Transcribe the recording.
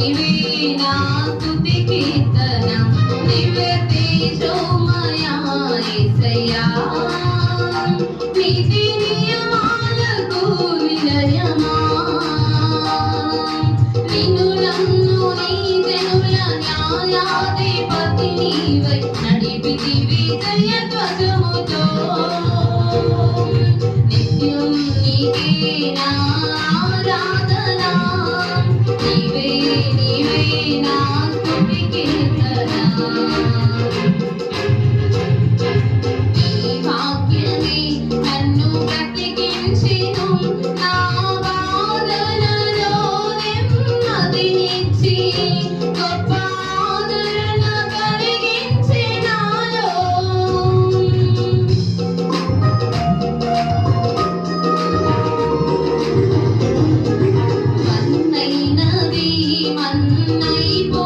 నీవే నా స్తుతి కీర్తన దివ్య తేజోమయా యేసయ్యా నీతి నియమాలకు వినయమా నిన్ను నన్ను నీ జనుల న్యాయాధిపతి నీవై నడిపితివి జయ ధ్వజముతో నిత్యం నీకే నా ఆరాధన నీవే నీవే నా స్తుతి కీర్తన నీ భాగ్యమే నన్ను బ్రతికించెను నా బాధలలో నెమ్మదినిచ్చి గొప్ప ఆదరణ కలిగించె నాలో మన్నైనది మన్నైపో